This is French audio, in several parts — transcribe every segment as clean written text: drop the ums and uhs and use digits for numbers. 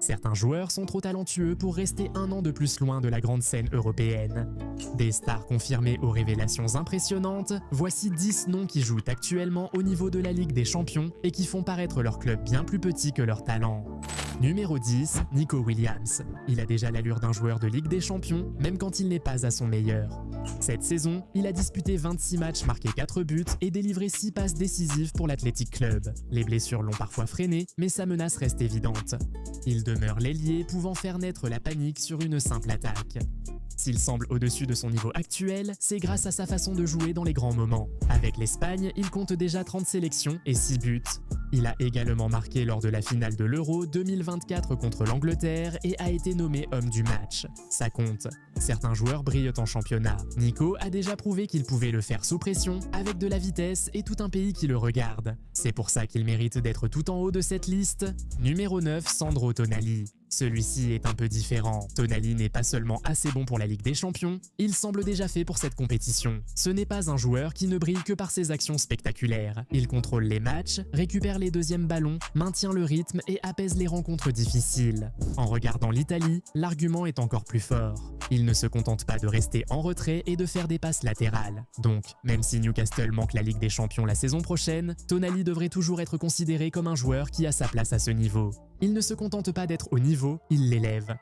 Certains joueurs sont trop talentueux pour rester un an de plus loin de la grande scène européenne. Des stars confirmées aux révélations impressionnantes, voici 10 noms qui jouent actuellement au niveau de la Ligue des Champions et qui font paraître leur club bien plus petit que leur talent. Numéro 10, Nico Williams. Il a déjà l'allure d'un joueur de Ligue des Champions, même quand il n'est pas à son meilleur. Cette saison, il a disputé 26 matchs, marqué 4 buts et délivré 6 passes décisives pour l'Athletic Club. Les blessures l'ont parfois freiné, mais sa menace reste évidente. Il demeure l'ailier, pouvant faire naître la panique sur une simple attaque. S'il semble au-dessus de son niveau actuel, c'est grâce à sa façon de jouer dans les grands moments. Avec l'Espagne, il compte déjà 30 sélections et 6 buts. Il a également marqué lors de la finale de l'Euro 2024 contre l'Angleterre et a été nommé homme du match. Ça compte. Certains joueurs brillent en championnat. Nico a déjà prouvé qu'il pouvait le faire sous pression, avec de la vitesse et tout un pays qui le regarde. C'est pour ça qu'il mérite d'être tout en haut de cette liste. Numéro 9, Sandro Tonali. Celui-ci est un peu différent. Tonali n'est pas seulement assez bon pour la Ligue des Champions, il semble déjà fait pour cette compétition. Ce n'est pas un joueur qui ne brille que par ses actions spectaculaires. Il contrôle les matchs, récupère les deuxièmes ballons, maintient le rythme et apaise les rencontres difficiles. En regardant l'Italie, l'argument est encore plus fort. Il ne se contente pas de rester en retrait et de faire des passes latérales. Donc, même si Newcastle manque la Ligue des Champions la saison prochaine, Tonali devrait toujours être considéré comme un joueur qui a sa place à ce niveau. Il ne se contente pas d'être au niveau, il l'élève.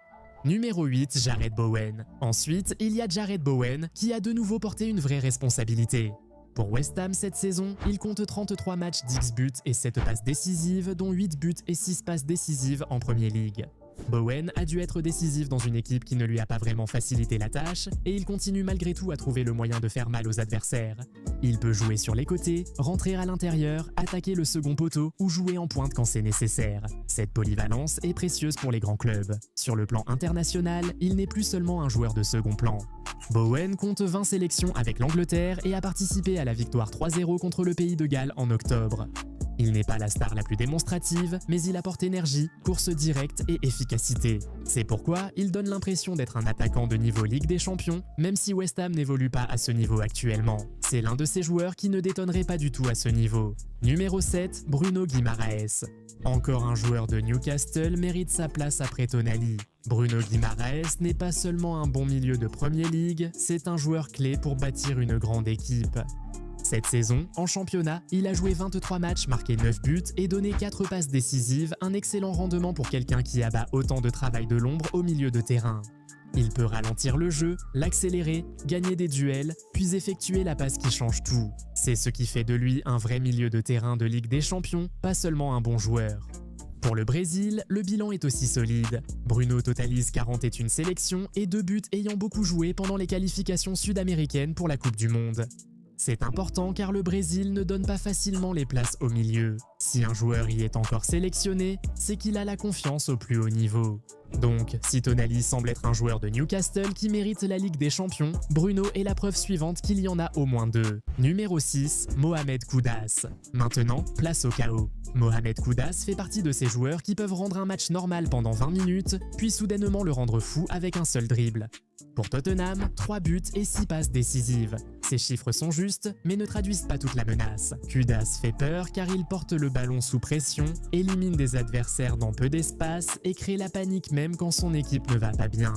Numéro 8, Jarrod Bowen. Ensuite, il y a Jarrod Bowen qui a de nouveau porté une vraie responsabilité. Pour West Ham cette saison, il compte 33 matchs, 10 buts et 7 passes décisives, dont 8 buts et 6 passes décisives en Premier League. Bowen a dû être décisif dans une équipe qui ne lui a pas vraiment facilité la tâche et il continue malgré tout à trouver le moyen de faire mal aux adversaires. Il peut jouer sur les côtés, rentrer à l'intérieur, attaquer le second poteau ou jouer en pointe quand c'est nécessaire. Cette polyvalence est précieuse pour les grands clubs. Sur le plan international, il n'est plus seulement un joueur de second plan. Bowen compte 20 sélections avec l'Angleterre et a participé à la victoire 3-0 contre le pays de Galles en octobre. Il n'est pas la star la plus démonstrative, mais il apporte énergie, course directe et efficacité. C'est pourquoi il donne l'impression d'être un attaquant de niveau Ligue des Champions, même si West Ham n'évolue pas à ce niveau actuellement. C'est l'un de ces joueurs qui ne détonnerait pas du tout à ce niveau. Numéro 7, Bruno Guimaraes. Encore un joueur de Newcastle mérite sa place après Tonali. Bruno Guimaraes n'est pas seulement un bon milieu de Premier League, c'est un joueur clé pour bâtir une grande équipe. Cette saison, en championnat, il a joué 23 matchs, marqué 9 buts et donné 4 passes décisives, un excellent rendement pour quelqu'un qui abat autant de travail de l'ombre au milieu de terrain. Il peut ralentir le jeu, l'accélérer, gagner des duels, puis effectuer la passe qui change tout. C'est ce qui fait de lui un vrai milieu de terrain de Ligue des Champions, pas seulement un bon joueur. Pour le Brésil, le bilan est aussi solide. Bruno totalise 41 sélections et 2 buts ayant beaucoup joué pendant les qualifications sud-américaines pour la Coupe du Monde. C'est important car le Brésil ne donne pas facilement les places au milieu. Si un joueur y est encore sélectionné, c'est qu'il a la confiance au plus haut niveau. Donc, si Tonali semble être un joueur de Newcastle qui mérite la Ligue des Champions, Bruno est la preuve suivante qu'il y en a au moins 2. Numéro 6, Mohamed Kudus. Maintenant, place au chaos. Mohamed Kudus fait partie de ces joueurs qui peuvent rendre un match normal pendant 20 minutes, puis soudainement le rendre fou avec un seul dribble. Pour Tottenham, 3 buts et 6 passes décisives. Ces chiffres sont justes, mais ne traduisent pas toute la menace. Kudus fait peur car il porte le ballon sous pression, élimine des adversaires dans peu d'espace et crée la panique même quand son équipe ne va pas bien.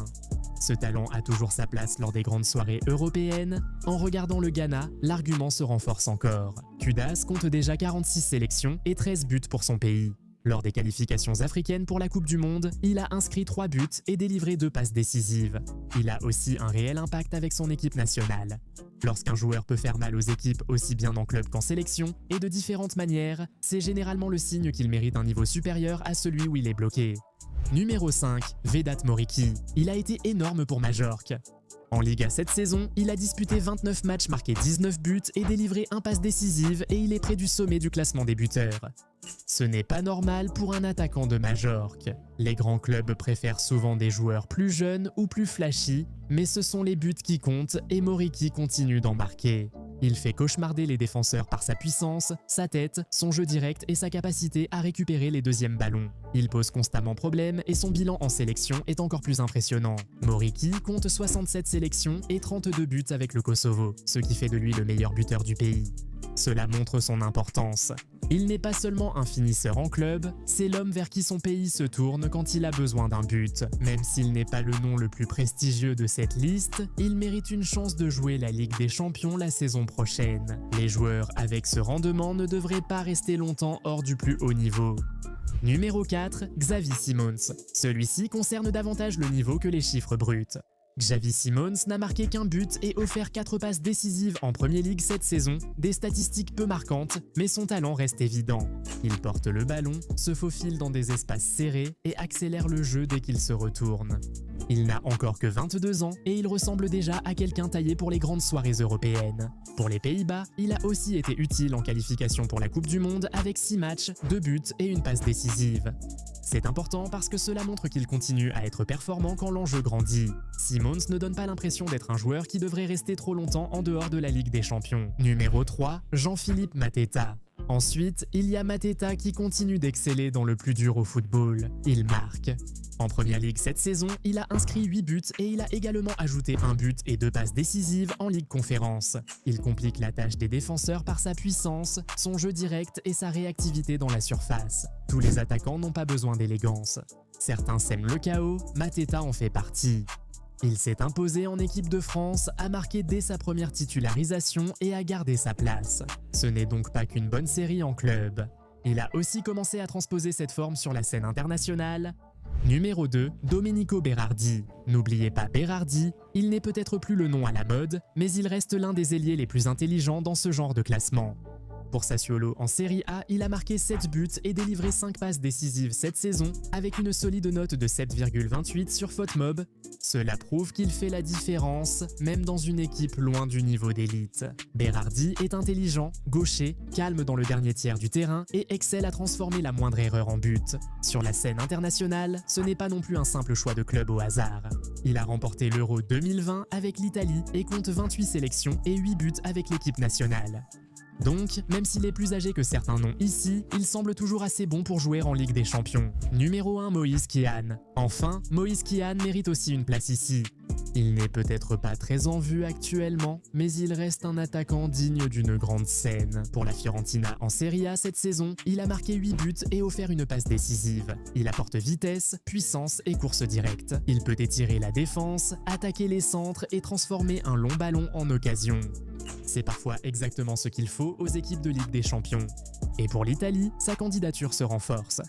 Ce talent a toujours sa place lors des grandes soirées européennes. En regardant le Ghana, l'argument se renforce encore. Kudus compte déjà 46 sélections et 13 buts pour son pays. Lors des qualifications africaines pour la Coupe du Monde, il a inscrit 3 buts et délivré 2 passes décisives. Il a aussi un réel impact avec son équipe nationale. Lorsqu'un joueur peut faire mal aux équipes aussi bien en club qu'en sélection, et de différentes manières, c'est généralement le signe qu'il mérite un niveau supérieur à celui où il est bloqué. Numéro 5, Vedat Muriqi. Il a été énorme pour Majorque. En Liga cette saison, il a disputé 29 matchs, marqué 19 buts et délivré 1 passe décisive et il est près du sommet du classement des buteurs. Ce n'est pas normal pour un attaquant de Majorque. Les grands clubs préfèrent souvent des joueurs plus jeunes ou plus flashy, mais ce sont les buts qui comptent et Muriqi continue d'en marquer. Il fait cauchemarder les défenseurs par sa puissance, sa tête, son jeu direct et sa capacité à récupérer les deuxièmes ballons. Il pose constamment problème et son bilan en sélection est encore plus impressionnant. Muriqi compte 67 sélections et 32 buts avec le Kosovo, ce qui fait de lui le meilleur buteur du pays. Cela montre son importance. Il n'est pas seulement un finisseur en club, c'est l'homme vers qui son pays se tourne quand il a besoin d'un but. Même s'il n'est pas le nom le plus prestigieux de cette liste, il mérite une chance de jouer la Ligue des Champions la saison prochaine. Les joueurs avec ce rendement ne devraient pas rester longtemps hors du plus haut niveau. Numéro 4, Xavi Simons. Celui-ci concerne davantage le niveau que les chiffres bruts. Xavi Simons n'a marqué qu'un but et offert 4 passes décisives en Premier League cette saison, des statistiques peu marquantes, mais son talent reste évident. Il porte le ballon, se faufile dans des espaces serrés et accélère le jeu dès qu'il se retourne. Il n'a encore que 22 ans et il ressemble déjà à quelqu'un taillé pour les grandes soirées européennes. Pour les Pays-Bas, il a aussi été utile en qualification pour la Coupe du Monde avec 6 matchs, 2 buts et une passe décisive. C'est important parce que cela montre qu'il continue à être performant quand l'enjeu grandit. Simons ne donne pas l'impression d'être un joueur qui devrait rester trop longtemps en dehors de la Ligue des Champions. Numéro 3, Jean-Philippe Mateta. Ensuite, il y a Mateta qui continue d'exceller dans le plus dur au football. Il marque. En Premier League cette saison, il a inscrit 8 buts et il a également ajouté un but et 2 passes décisives en Ligue Conférence. Il complique la tâche des défenseurs par sa puissance, son jeu direct et sa réactivité dans la surface. Tous les attaquants n'ont pas besoin d'élégance. Certains sèment le chaos, Mateta en fait partie. Il s'est imposé en équipe de France, a marqué dès sa première titularisation et a gardé sa place. Ce n'est donc pas qu'une bonne série en club. Il a aussi commencé à transposer cette forme sur la scène internationale. Numéro 2, Domenico Berardi. N'oubliez pas Berardi, il n'est peut-être plus le nom à la mode, mais il reste l'un des ailiers les plus intelligents dans ce genre de classement. Pour Sassuolo en Serie A, il a marqué 7 buts et délivré 5 passes décisives cette saison avec une solide note de 7,28 sur FotMob. Cela prouve qu'il fait la différence, même dans une équipe loin du niveau d'élite. Berardi est intelligent, gaucher, calme dans le dernier tiers du terrain et excelle à transformer la moindre erreur en but. Sur la scène internationale, ce n'est pas non plus un simple choix de club au hasard. Il a remporté l'Euro 2020 avec l'Italie et compte 28 sélections et 8 buts avec l'équipe nationale. Donc, même s'il est plus âgé que certains noms ici, il semble toujours assez bon pour jouer en Ligue des Champions. Numéro 1, Moïse Kean. Enfin, Moïse Kean mérite aussi une place ici. Il n'est peut-être pas très en vue actuellement, mais il reste un attaquant digne d'une grande scène. Pour la Fiorentina en Serie A cette saison, il a marqué 8 buts et offert une passe décisive. Il apporte vitesse, puissance et course directe. Il peut étirer la défense, attaquer les centres et transformer un long ballon en occasion. C'est parfois exactement ce qu'il faut aux équipes de Ligue des Champions. Et pour l'Italie, sa candidature se renforce.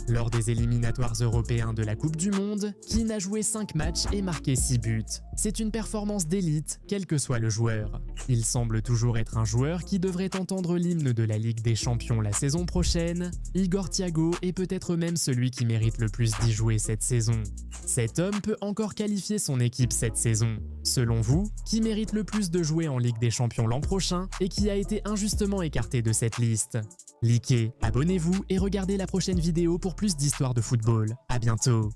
Lors des éliminatoires européens de la Coupe du Monde, Kean a joué 5 matchs et marqué 6 buts. C'est une performance d'élite, quel que soit le joueur. Il semble toujours être un joueur qui devrait entendre l'hymne de la Ligue des Champions la saison prochaine. Igor Thiago est peut-être même celui qui mérite le plus d'y jouer cette saison. Cet homme peut encore qualifier son équipe cette saison. Selon vous, qui mérite le plus de jouer en Ligue des Champions l'an prochain et qui a été injustement écarté de cette liste? Likez, abonnez-vous et regardez la prochaine vidéo pour plus d'histoires de football. À bientôt.